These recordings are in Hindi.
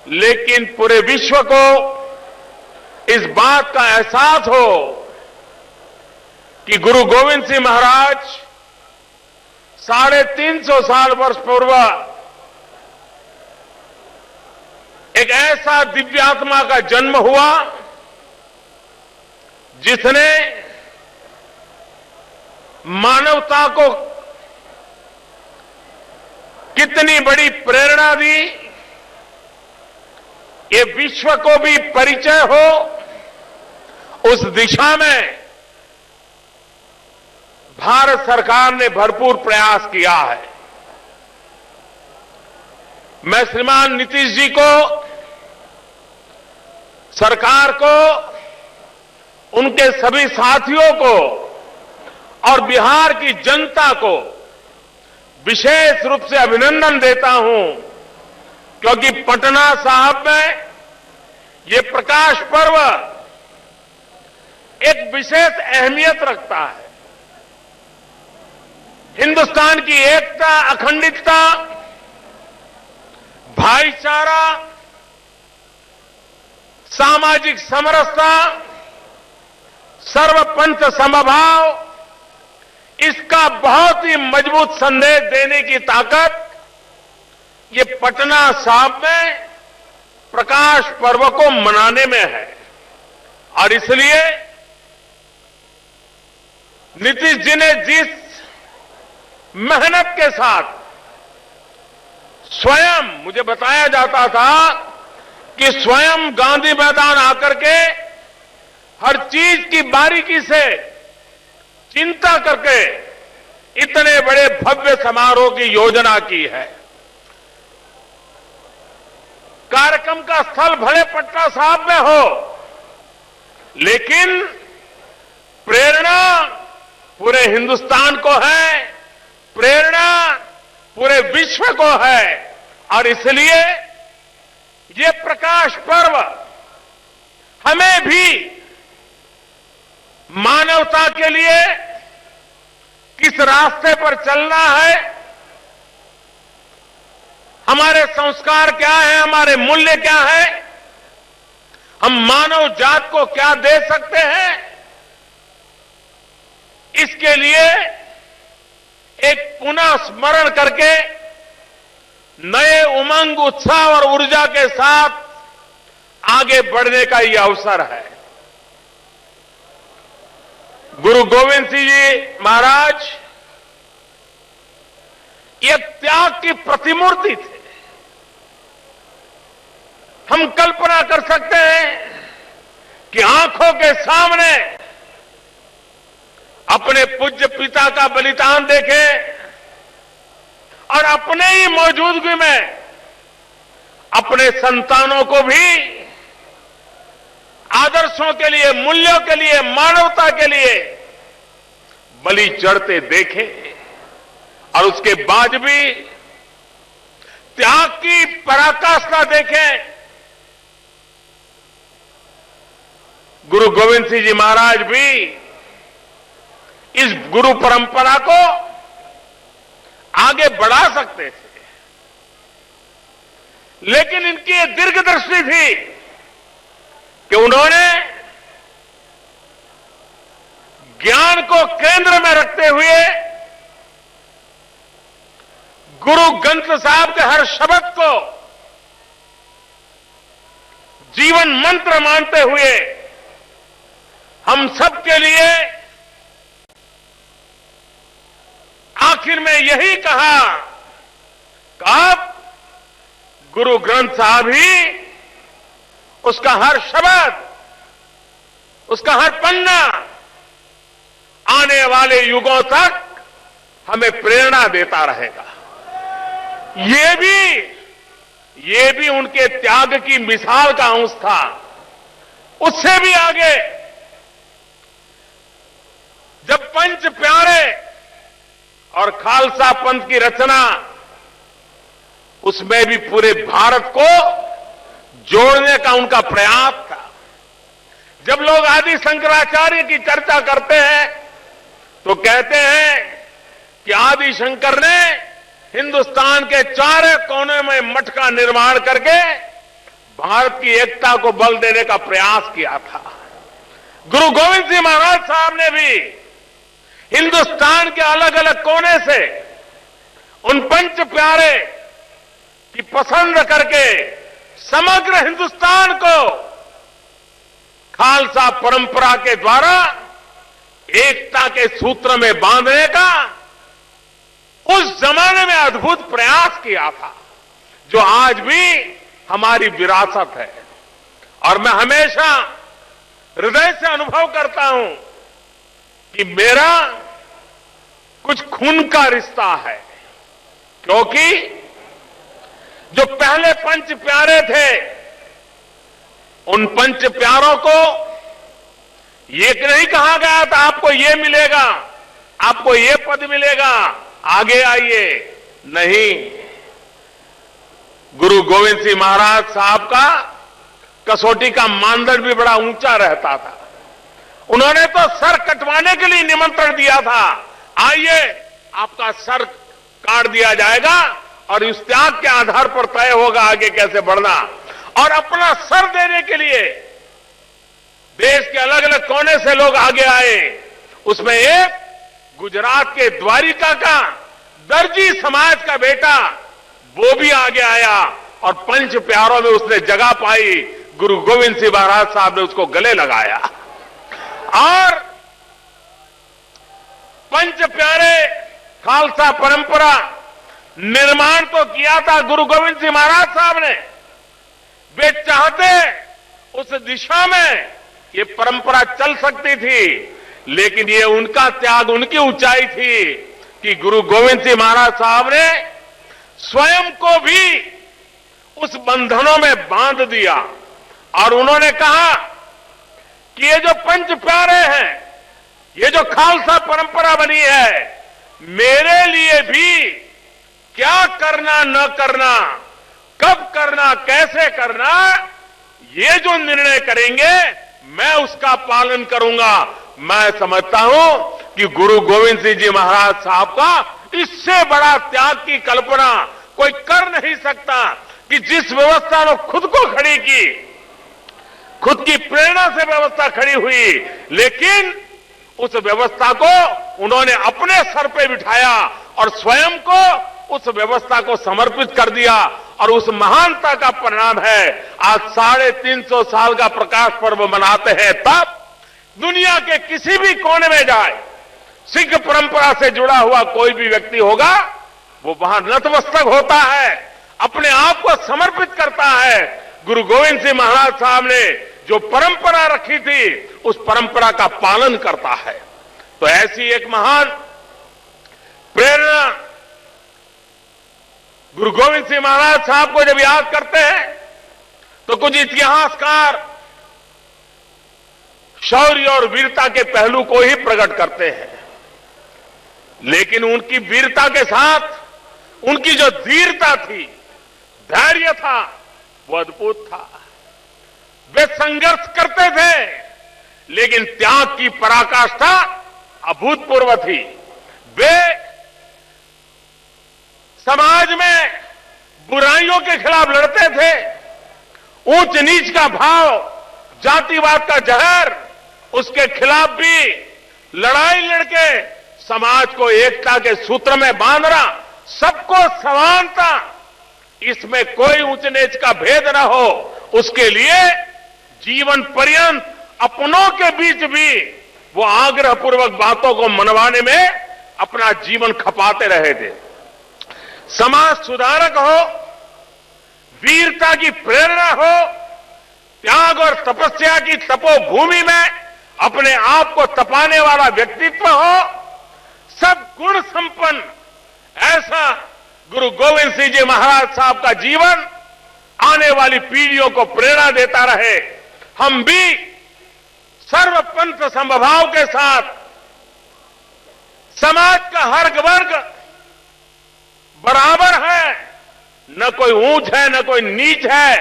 लेकिन पूरे विश्व को इस बात का एहसास हो कि गुरु गोविंद सिंह महाराज 350 साल वर्ष पूर्व एक ऐसा दिव्यात्मा का जन्म हुआ जिसने मानवता को कितनी बड़ी प्रेरणा दी, ये विश्व को भी परिचय हो, उस दिशा में भारत सरकार ने भरपूर प्रयास किया है। मैं श्रीमान नीतीश जी को, सरकार को, उनके सभी साथियों को और बिहार की जनता को विशेष रूप से अभिनंदन देता हूं, क्योंकि पटना साहिब में ये प्रकाश पर्व एक विशेष अहमियत रखता है। हिंदुस्तान की एकता, अखंडितता, भाईचारा, सामाजिक समरसता, सर्वपंथ समभाव, इसका बहुत ही मजबूत संदेश देने की ताकत ये पटना साहिब में प्रकाश पर्व को मनाने में है। और इसलिए नीतीश जी ने जिस मेहनत के साथ, स्वयं मुझे बताया जाता था कि स्वयं गांधी मैदान आकर के हर चीज की बारीकी से चिंता करके इतने बड़े भव्य समारोह की योजना की है। कार्यक्रम का स्थल भले पटना साहिब में हो, लेकिन प्रेरणा पूरे हिंदुस्तान को है, प्रेरणा पूरे विश्व को है। और इसलिए ये प्रकाश पर्व हमें भी मानवता के लिए किस रास्ते पर चलना है, हमारे संस्कार क्या है, हमारे मूल्य क्या है, हम मानव जात को क्या दे सकते हैं, इसके लिए एक पुनः स्मरण करके नए उमंग, उत्साह और ऊर्जा के साथ आगे बढ़ने का यह अवसर है। गुरु गोविंद सिंह जी महाराज ये त्याग की प्रतिमूर्ति थे। हम कल्पना कर सकते हैं कि आंखों के सामने अपने पूज्य पिता का बलिदान देखें और अपने ही मौजूदगी में अपने संतानों को भी आदर्शों के लिए, मूल्यों के लिए, मानवता के लिए बलि चढ़ते देखें और उसके बाद भी त्याग की पराकाष्ठा देखें। गुरु गोविंद सिंह जी महाराज भी इस गुरु परंपरा को आगे बढ़ा सकते थे, लेकिन इनकी ये दीर्घदृष्टि थी कि उन्होंने ज्ञान को केंद्र में रखते हुए गुरु ग्रंथ साहब के हर शब्द को जीवन मंत्र मानते हुए हम सबके लिए आखिर में यही कहा कि अब गुरु ग्रंथ साहब ही, उसका हर शब्द, उसका हर पन्ना आने वाले युगों तक हमें प्रेरणा देता रहेगा। ये भी उनके त्याग की मिसाल का अंश था। उससे भी आगे जब पंच प्यारे और खालसा पंथ की रचना, उसमें भी पूरे भारत को जोड़ने का उनका प्रयास था। जब लोग आदि शंकराचार्य की चर्चा करते हैं तो कहते हैं कि आदि शंकर ने हिंदुस्तान के चारों कोने में मठ का निर्माण करके भारत की एकता को बल देने का प्रयास किया था। गुरु गोविंद सिंह महाराज साहब ने भी हिंदुस्तान के अलग अलग कोने से उन पंच प्यारे की पसंद करके समग्र हिंदुस्तान को खालसा परंपरा के द्वारा एकता के सूत्र में बांधने का उस जमाने में अद्भुत प्रयास किया था, जो आज भी हमारी विरासत है। और मैं हमेशा हृदय से अनुभव करता हूं कि मेरा कुछ खून का रिश्ता है, क्योंकि जो पहले पंच प्यारे थे, उन पंच प्यारों को ये नहीं कहा गया था आपको ये मिलेगा, आपको ये पद मिलेगा, आगे आइए। नहीं, गुरु गोविंद सिंह महाराज साहब का कसौटी का मानदंड भी बड़ा ऊंचा रहता था। उन्होंने तो सर कटवाने के लिए निमंत्रण दिया था, आइए आपका सर काट दिया जाएगा और इस त्याग के आधार पर तय होगा आगे कैसे बढ़ना। और अपना सर देने के लिए देश के अलग अलग कोने से लोग आगे आए। उसमें एक गुजरात के द्वारिका का दर्जी समाज का बेटा, वो भी आगे आया और पंच प्यारों में उसने जगह पाई। गुरु गोविंद सिंह महाराज साहब ने उसको गले लगाया और पंच प्यारे खालसा परंपरा निर्माण तो किया था गुरु गोविंद सिंह महाराज साहब ने। वे चाहते उस दिशा में ये परंपरा चल सकती थी, लेकिन ये उनका त्याग, उनकी ऊंचाई थी कि गुरु गोविंद सिंह महाराज साहब ने स्वयं को भी उस बंधनों में बांध दिया और उन्होंने कहा कि ये जो पंच प्यारे हैं, ये जो खालसा परंपरा बनी है, मेरे लिए भी क्या करना न करना, कब करना, कैसे करना, ये जो निर्णय करेंगे मैं उसका पालन करूंगा। मैं समझता हूं कि गुरु गोविंद सिंह जी महाराज साहब का इससे बड़ा त्याग की कल्पना कोई कर नहीं सकता कि जिस व्यवस्था ने खुद को खड़ी की, खुद की प्रेरणा से व्यवस्था खड़ी हुई, लेकिन उस व्यवस्था को उन्होंने अपने सर पे बिठाया और स्वयं को उस व्यवस्था को समर्पित कर दिया। और उस महानता का परिणाम है आज 350 साल का प्रकाश पर्व मनाते हैं। तब दुनिया के किसी भी कोने में जाए, सिख परंपरा से जुड़ा हुआ कोई भी व्यक्ति होगा, वो वहां नतमस्तक होता है, अपने आप को समर्पित करता है। गुरु गोविंद सिंह महाराज साहब ने जो परंपरा रखी थी, उस परंपरा का पालन करता है। तो ऐसी एक महान प्रेरणा गुरु गोविंद सिंह महाराज साहब को जब याद करते हैं तो कुछ इतिहासकार शौर्य और वीरता के पहलू को ही प्रकट करते हैं, लेकिन उनकी वीरता के साथ उनकी जो धीरता थी, धैर्य था, वो अद्भुत था। वे संघर्ष करते थे, लेकिन त्याग की पराकाष्ठा अभूतपूर्व थी। वे समाज में बुराइयों के खिलाफ लड़ते थे। ऊंच नीच का भाव, जातिवाद का जहर, उसके खिलाफ भी लड़ाई लड़के समाज को एकता के सूत्र में बांधना, सबको समानता, इसमें कोई ऊंच नीच का भेद न हो, उसके लिए जीवन पर्यंत अपनों के बीच भी वो आग्रहपूर्वक बातों को मनवाने में अपना जीवन खपाते रहे थे। समाज सुधारक हो, वीरता की प्रेरणा हो, त्याग और तपस्या की तपोभूमि में अपने आप को तपाने वाला व्यक्तित्व हो, सब गुण संपन्न ऐसा गुरु गोविंद सिंह जी महाराज साहब का जीवन आने वाली पीढ़ियों को प्रेरणा देता रहे। हम भी सर्वपंथ समभाव के साथ समाज का हर वर्ग बराबर है, न कोई ऊंच है, न कोई नीच है,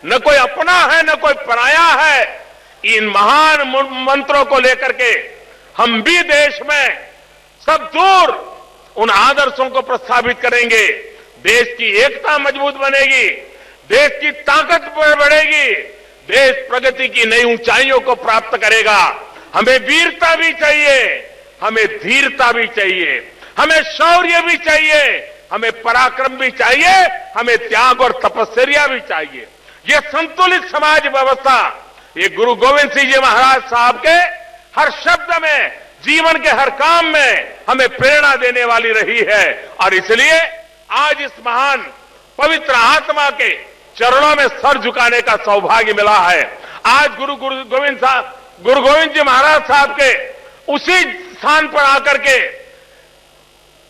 न कोई अपना है, न कोई पराया है। इन महान मंत्रों को लेकर के हम भी देश में सब दूर उन आदर्शों को प्रस्थापित करेंगे। देश की एकता मजबूत बनेगी, देश की ताकत बढ़ेगी, देश प्रगति की नई ऊंचाइयों को प्राप्त करेगा। हमें वीरता भी चाहिए, हमें धीरता भी चाहिए, हमें शौर्य भी चाहिए, हमें पराक्रम भी चाहिए, हमें त्याग और तपस्या भी चाहिए। ये संतुलित समाज व्यवस्था ये गुरु गोविंद सिंह जी महाराज साहब के हर शब्द में, जीवन के हर काम में हमें प्रेरणा देने वाली रही है। और इसलिए आज इस महान पवित्र आत्मा के चरणों में सर झुकाने का सौभाग्य मिला है। आज गुरु गोविंद जी महाराज साहब के उसी स्थान पर आकर के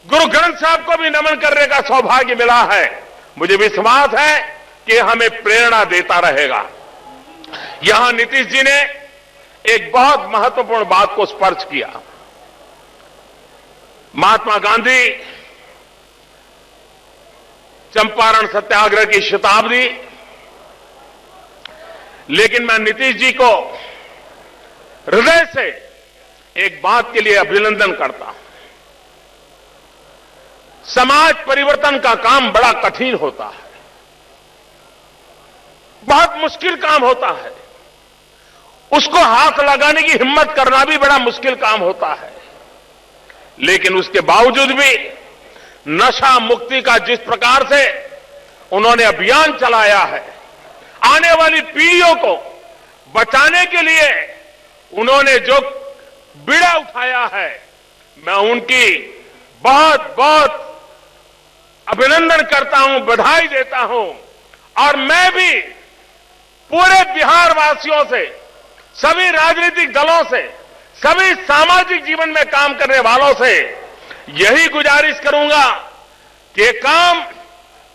गुरु ग्रंथ साहब को भी नमन करने का सौभाग्य मिला है। मुझे विश्वास है कि हमें प्रेरणा देता रहेगा। यहां नीतीश जी ने एक बहुत महत्वपूर्ण बात को स्पर्श किया। महात्मा गांधी चंपारण सत्याग्रह की शताब्दी, लेकिन मैं नीतीश जी को हृदय से एक बात के लिए अभिनंदन करता हूं। समाज परिवर्तन का काम बड़ा कठिन होता है, बहुत मुश्किल काम होता है। उसको हाथ लगाने की हिम्मत करना भी बड़ा मुश्किल काम होता है। लेकिन उसके बावजूद भी नशा मुक्ति का जिस प्रकार से उन्होंने अभियान चलाया है, आने वाली पीढ़ियों को बचाने के लिए उन्होंने जो बीड़ा उठाया है, मैं उनकी बहुत बहुत अभिनंदन करता हूं, बधाई देता हूं। और मैं भी पूरे बिहार वासियों से, सभी राजनीतिक दलों से, सभी सामाजिक जीवन में काम करने वालों से यही गुजारिश करूंगा कि ये काम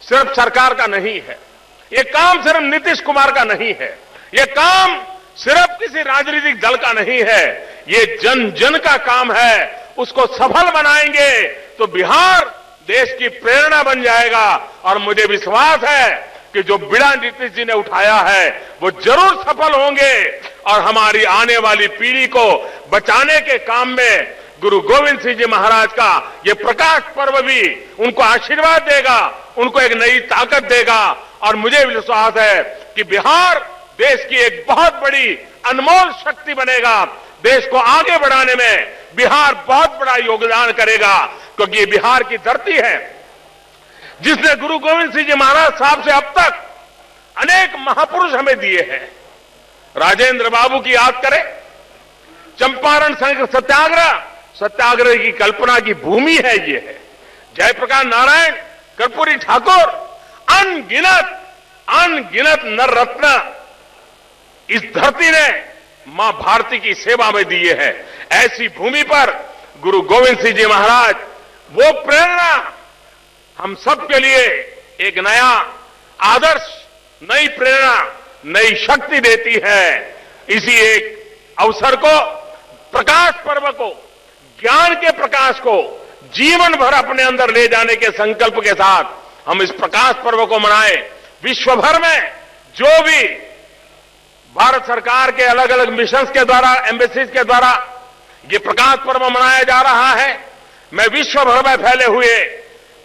सिर्फ सरकार का नहीं है, ये काम सिर्फ नीतीश कुमार का नहीं है, ये काम सिर्फ किसी राजनीतिक दल का नहीं है, ये जन जन का काम है। उसको सफल बनाएंगे तो बिहार देश की प्रेरणा बन जाएगा। और मुझे विश्वास है कि जो बीड़ा नीतीश जी ने उठाया है वो जरूर सफल होंगे और हमारी आने वाली पीढ़ी को बचाने के काम में गुरु गोविंद सिंह जी महाराज का ये प्रकाश पर्व भी उनको आशीर्वाद देगा, उनको एक नई ताकत देगा। और मुझे विश्वास है कि बिहार देश की एक बहुत बड़ी अनमोल शक्ति बनेगा। देश को आगे बढ़ाने में बिहार बहुत बड़ा योगदान करेगा, क्योंकि ये बिहार की धरती है जिसने गुरु गोविंद सिंह जी महाराज साहब से अब तक अनेक महापुरुष हमें दिए हैं। राजेंद्र बाबू की याद करें, चंपारण सत्याग्रह की कल्पना की भूमि है ये है। जयप्रकाश नारायण, कर्पूरी ठाकुर, अनगिनत नर रत्न इस धरती ने मां भारती की सेवा में दिए हैं। ऐसी भूमि पर गुरु गोविंद सिंह जी महाराज वो प्रेरणा हम सब के लिए एक नया आदर्श, नई प्रेरणा, नई शक्ति देती है। इसी एक अवसर को, प्रकाश पर्व को, ज्ञान के प्रकाश को जीवन भर अपने अंदर ले जाने के संकल्प के साथ हम इस प्रकाश पर्व को मनाएं। विश्व भर में जो भी भारत सरकार के अलग अलग मिशंस के द्वारा, एम्बेसीज के द्वारा ये प्रकाश पर्व मनाया जा रहा है, मैं विश्व भर में फैले हुए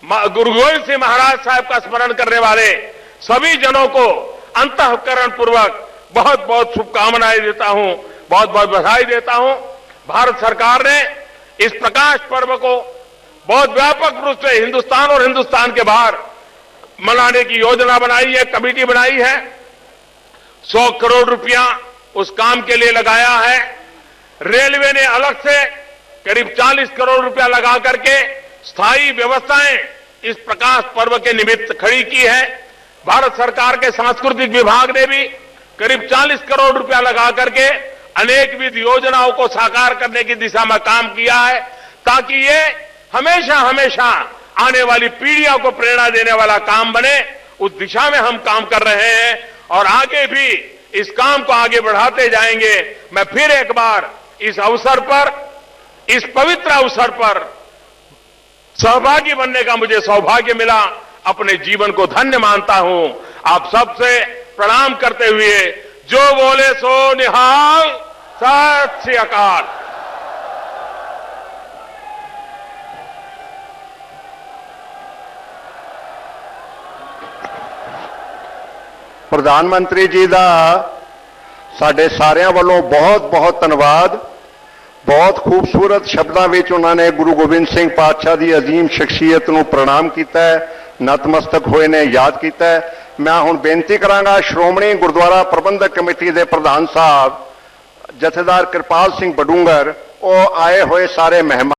गुरु गोविंद सिंह महाराज साहब का स्मरण करने वाले सभी जनों को अंतःकरण पूर्वक बहुत बहुत शुभकामनाएं देता हूं, बहुत बहुत बधाई देता हूं। भारत सरकार ने इस प्रकाश पर्व को बहुत व्यापक रूप से हिंदुस्तान और हिंदुस्तान के बाहर मनाने की योजना बनाई है, कमेटी बनाई है। 100 करोड़ रुपया उस काम के लिए लगाया है। रेलवे ने अलग से करीब 40 करोड़ रुपया लगा करके स्थायी व्यवस्थाएं इस प्रकाश पर्व के निमित्त खड़ी की है। भारत सरकार के सांस्कृतिक विभाग ने भी करीब 40 करोड़ रुपया लगा करके अनेकविध योजनाओं को साकार करने की दिशा में काम किया है, ताकि ये हमेशा हमेशा आने वाली पीढ़ियों को प्रेरणा देने वाला काम बने। उस दिशा में हम काम कर रहे हैं और आगे भी इस काम को आगे बढ़ाते जाएंगे। मैं फिर एक बार इस अवसर पर, इस पवित्र अवसर पर सहभागी बनने का मुझे सौभाग्य मिला, अपने जीवन को धन्य मानता हूं। आप सबसे प्रणाम करते हुए जो बोले सो निहाल, सत श्री अकाल। ਪ੍ਰਧਾਨ ਮੰਤਰੀ ਜੀ ਦਾ ਸਾਡੇ ਸਾਰਿਆਂ ਵੱਲੋਂ ਬਹੁਤ ਬਹੁਤ ਧੰਨਵਾਦ। ਬਹੁਤ ਖੂਬਸੂਰਤ ਸ਼ਬਦਾਂ ਵਿੱਚ ਉਹਨਾਂ ਨੇ ਗੁਰੂ ਗੋਬਿੰਦ ਸਿੰਘ ਪਾਤਸ਼ਾਹ ਦੀ ਅਜ਼ੀਮ ਸ਼ਖਸੀਅਤ ਨੂੰ ਪ੍ਰਣਾਮ ਕੀਤਾ ਹੈ, ਨਤਮਸਤਕ ਹੋਏ ਨੇ, ਯਾਦ ਕੀਤਾ ਹੈ। ਮੈਂ ਹੁਣ ਬੇਨਤੀ ਕਰਾਂਗਾ ਸ਼੍ਰੋਮਣੀ ਗੁਰਦੁਆਰਾ ਪ੍ਰਬੰਧਕ ਕਮੇਟੀ ਦੇ ਪ੍ਰਧਾਨ ਸਾਹਿਬ ਜਥੇਦਾਰ ਕਿਰਪਾਲ ਸਿੰਘ ਬਡੂੰਗਰ, ਉਹ ਆਏ ਹੋਏ ਸਾਰੇ ਮਹਿਮਾਨ